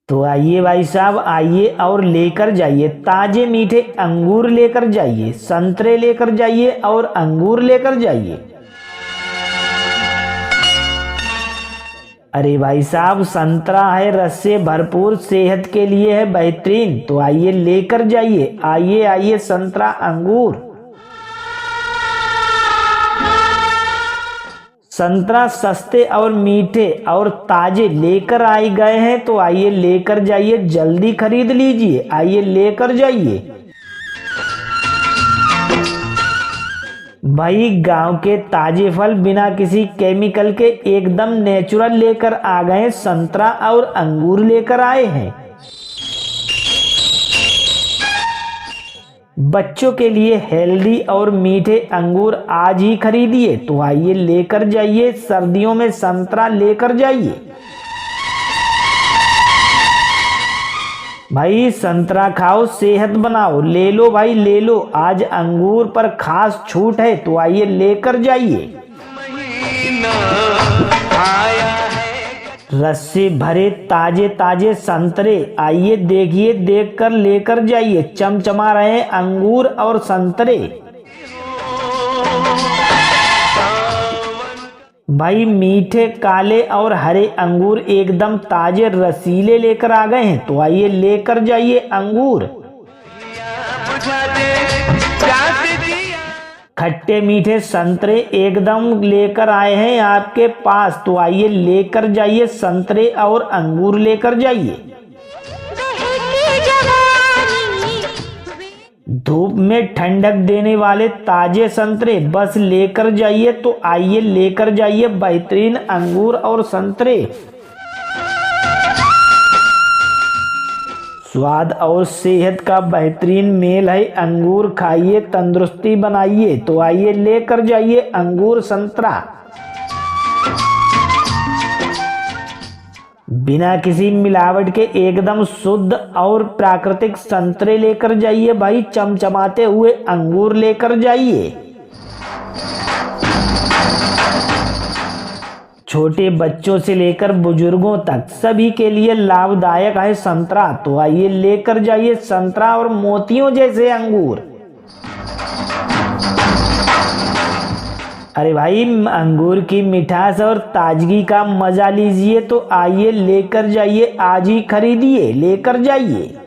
तो आइए भाई साहब, आइए और लेकर जाइए ताजे मीठे अंगूर लेकर जाइए, संतरे लेकर जाइए और अंगूर लेकर जाइए। अरे भाई साहब, संतरा है रस से भरपूर, सेहत के लिए है बेहतरीन, तो आइए लेकर जाइए। आइए आइए संतरा अंगूर। संतरा सस्ते और मीठे और ताजे लेकर आए गए हैं, तो आइए लेकर जाइए, जल्दी खरीद लीजिए, आइए लेकर जाइए। भाई गांव के ताजे फल बिना किसी केमिकल के एकदम नेचुरल लेकर आ गए, संतरा और अंगूर लेकर आए हैं। बच्चों के लिए हेल्दी और मीठे अंगूर आज ही खरीदिए, तो आइए लेकर जाइए, सर्दियों में संतरा लेकर जाइए। भाई संतरा खाओ, सेहत बनाओ, ले लो भाई ले लो, आज अंगूर पर खास छूट है, तो आइए लेकर जाइए। रस से भरे ताजे ताजे संतरे, आइए देखिए, देखकर लेकर जाइए, चमचमा रहे अंगूर और संतरे। भाई मीठे काले और हरे अंगूर एकदम ताजे रसीले लेकर आ गए हैं, तो आइए लेकर जाइए अंगूर। खट्टे मीठे संतरे एकदम लेकर आए हैं आपके पास, तो आइए लेकर जाइए, संतरे और अंगूर लेकर जाइए। धूप में ठंडक देने वाले ताजे संतरे बस लेकर जाइए, तो आइए लेकर जाइए बेहतरीन अंगूर और संतरे। स्वाद और सेहत का बेहतरीन मेल है, अंगूर खाइए, तंदुरुस्ती बनाइए, तो आइए लेकर जाइए अंगूर संतरा। बिना किसी मिलावट के एकदम शुद्ध और प्राकृतिक संतरे लेकर जाइए भाई, चमचमाते हुए अंगूर लेकर जाइए। छोटे बच्चों से लेकर बुजुर्गों तक सभी के लिए लाभदायक है संतरा, तो आइए लेकर जाइए संतरा और मोतियों जैसे अंगूर। अरे भाई अंगूर की मिठास और ताजगी का मजा लीजिए, तो आइए लेकर जाइए, आज ही खरीदिए, लेकर जाइए।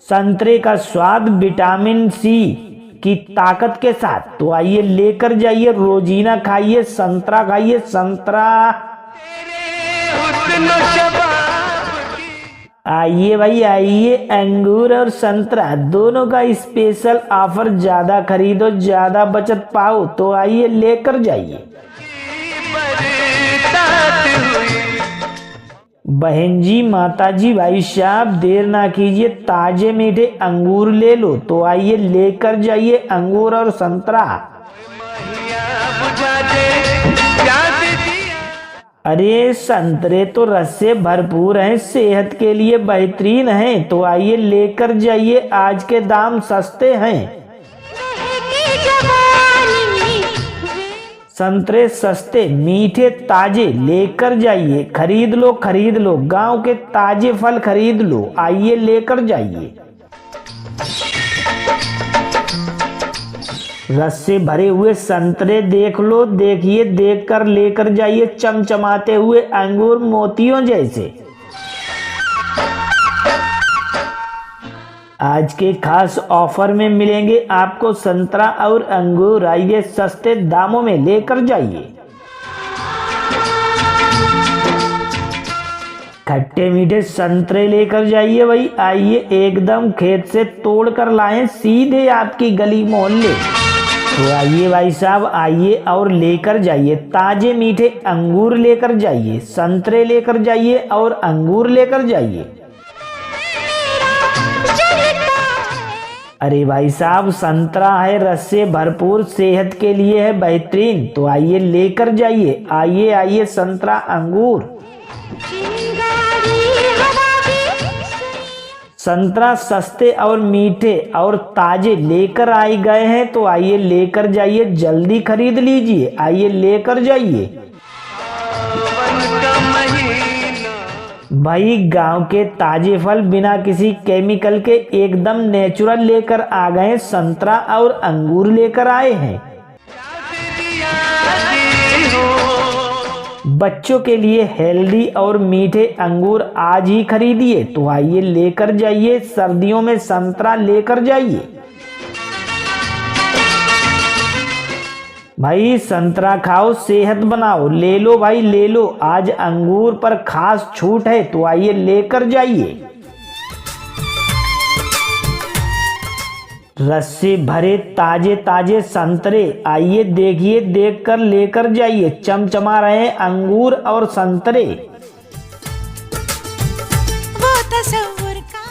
संतरे का स्वाद विटामिन सी की ताकत के साथ, तो आइए लेकर जाइए, रोजीना खाइए संतरा, खाइए संतरा। आइए भाई आइए, अंगूर और संतरा दोनों का स्पेशल ऑफर, ज्यादा खरीदो ज्यादा बचत पाओ, तो आइए लेकर जाइए। बहन जी, माता जी, भाई साहब देर ना कीजिए, ताजे मीठे अंगूर ले लो, तो आइए लेकर जाइए अंगूर और संतरा। अरे संतरे तो रस से भरपूर हैं, सेहत के लिए बेहतरीन हैं, तो आइए लेकर जाइए, आज के दाम सस्ते हैं। संतरे सस्ते मीठे ताजे लेकर जाइए, खरीद लो, गांव के ताजे फल खरीद लो, आइए लेकर जाइए। रस से भरे हुए संतरे देख लो, देखिए देखकर लेकर जाइए, चमचमाते हुए अंगूर मोतियों जैसे। आज के खास ऑफर में मिलेंगे आपको संतरा और अंगूर, आइए सस्ते दामों में लेकर जाइए। खट्टे मीठे संतरे लेकर जाइए भाई, आइए एकदम खेत से तोड़ कर लाएं, सीधे आपकी गली मोहल्ले, तो आइए भाई साहब आइए और लेकर जाइए, ताजे मीठे अंगूर लेकर जाइए, संतरे लेकर जाइए और अंगूर लेकर जाइए। अरे भाई साहब संतरा है रस से भरपूर, सेहत के लिए है बेहतरीन, तो आइए लेकर जाइए, आइए आइए संतरा अंगूर। संतरा सस्ते और मीठे और ताजे लेकर आए गए हैं, तो आइए लेकर जाइए, जल्दी खरीद लीजिए, आइए लेकर जाइए। भाई गांव के ताजे फल बिना किसी केमिकल के एकदम नेचुरल लेकर आ गए, संतरा और अंगूर लेकर आए हैं। बच्चों के लिए हेल्दी और मीठे अंगूर आज ही खरीदिए, तो आइए लेकर जाइए। सर्दियों में संतरा लेकर जाइए। भाई संतरा खाओ, सेहत बनाओ, ले लो भाई ले लो। आज अंगूर पर खास छूट है, तो आइए लेकर जाइए। रस से भरे ताजे ताजे संतरे, आइए देखिए, देखकर लेकर जाइए। चमचमा रहे अंगूर और संतरे। वो तस्वीर का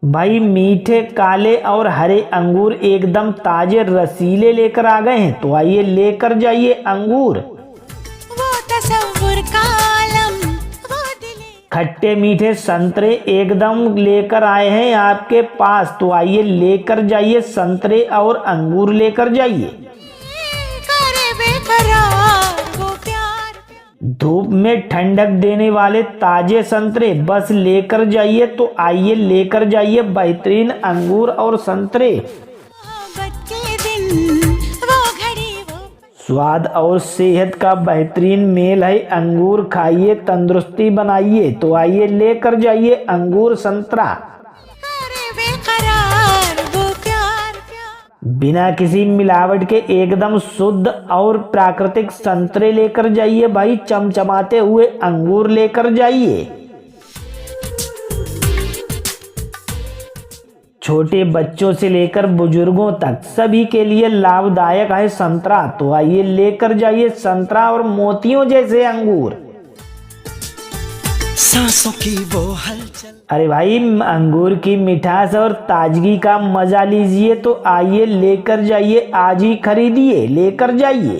भाई मीठे काले और हरे अंगूर एकदम ताजे रसीले लेकर आ गए हैं, तो आइए लेकर जाइए अंगूर। वो तस्वीर का आलम, वो दिले खट्टे मीठे संतरे एकदम लेकर आए हैं आपके पास, तो आइए लेकर जाइए। संतरे और अंगूर लेकर जाइए। करे बेकरार वो प्यार धूप में ठंडक देने वाले ताजे संतरे बस लेकर जाइए, तो आइए लेकर जाइए बेहतरीन अंगूर और संतरे। मोहब्बत के दिन वो घड़ी वो स्वाद और सेहत का बेहतरीन मेल है। अंगूर खाइए, तंदुरुस्ती बनाइए, तो आइए लेकर जाइए अंगूर संतरा। करे बेकरार वो प्यार प्यार बिना किसी मिलावट के एकदम शुद्ध और प्राकृतिक संतरे लेकर जाइए भाई। चमचमाते हुए अंगूर लेकर जाइए। छोटे बच्चों से लेकर बुजुर्गों तक सभी के लिए लाभदायक है संतरा, तो आइए लेकर जाइए संतरा और मोतियों जैसे अंगूर। सांसों की वो हलचल, अरे भाई अंगूर की मिठास और ताजगी का मजा लीजिए, तो आइए लेकर जाइए। आज ही खरीदिए, लेकर जाइए।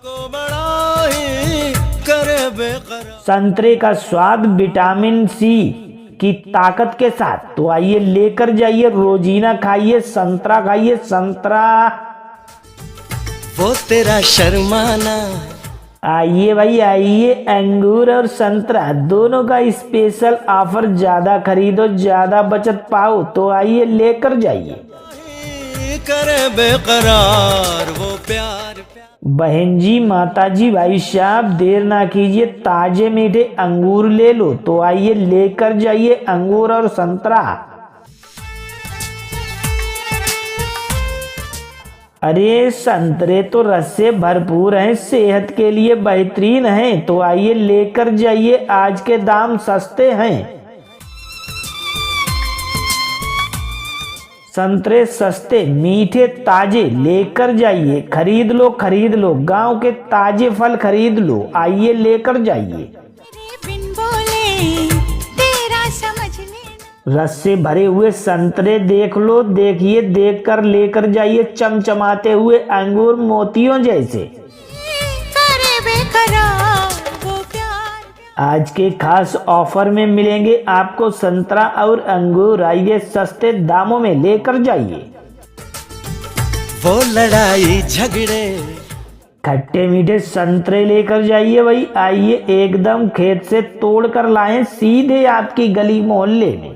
को बड़ा ही करे बेकरार। संतरे का स्वाद विटामिन सी की ताकत के साथ, तो आइए लेकर जाइए। रोजीना खाइए संतरा, खाइए संतरा। वो तेरा शर्माना, आइए भाई आइए, अंगूर और संतरा दोनों का स्पेशल ऑफर। ज्यादा खरीदो ज्यादा बचत पाओ, तो आइए लेकर जाइए। करे बेकरार वो प्यार प्यार। बहन जी, माता जी, भाई साहब, देर ना कीजिए, ताजे मीठे अंगूर ले लो, तो आइए लेकर जाइए अंगूर और संतरा। अरे संतरे तो रस से भरपूर हैं, सेहत के लिए बेहतरीन हैं, तो आइए लेकर जाइए। आज के दाम सस्ते हैं। संतरे सस्ते मीठे ताजे लेकर जाइए। खरीद लो खरीद लो, गांव के ताजे फल खरीद लो, आइए लेकर जाइए। तेरे बिन बोले तेरा समझ लेना। रस से भरे हुए संतरे देख लो, देखिए, देखकर लेकर जाइए। चमचमाते हुए अंगूर मोतियों जैसे। करे बेकरार वो प्यार प्यार आज के खास ऑफर में मिलेंगे आपको संतरा और अंगूर। आइए सस्ते दामों में लेकर जाइए। वो लड़ाई झगड़े, खट्टे मीठे संतरे लेकर जाइए भाई। आइए एकदम खेत से तोड़ कर लाएं, सीधे आपकी गली मोहल्ले में।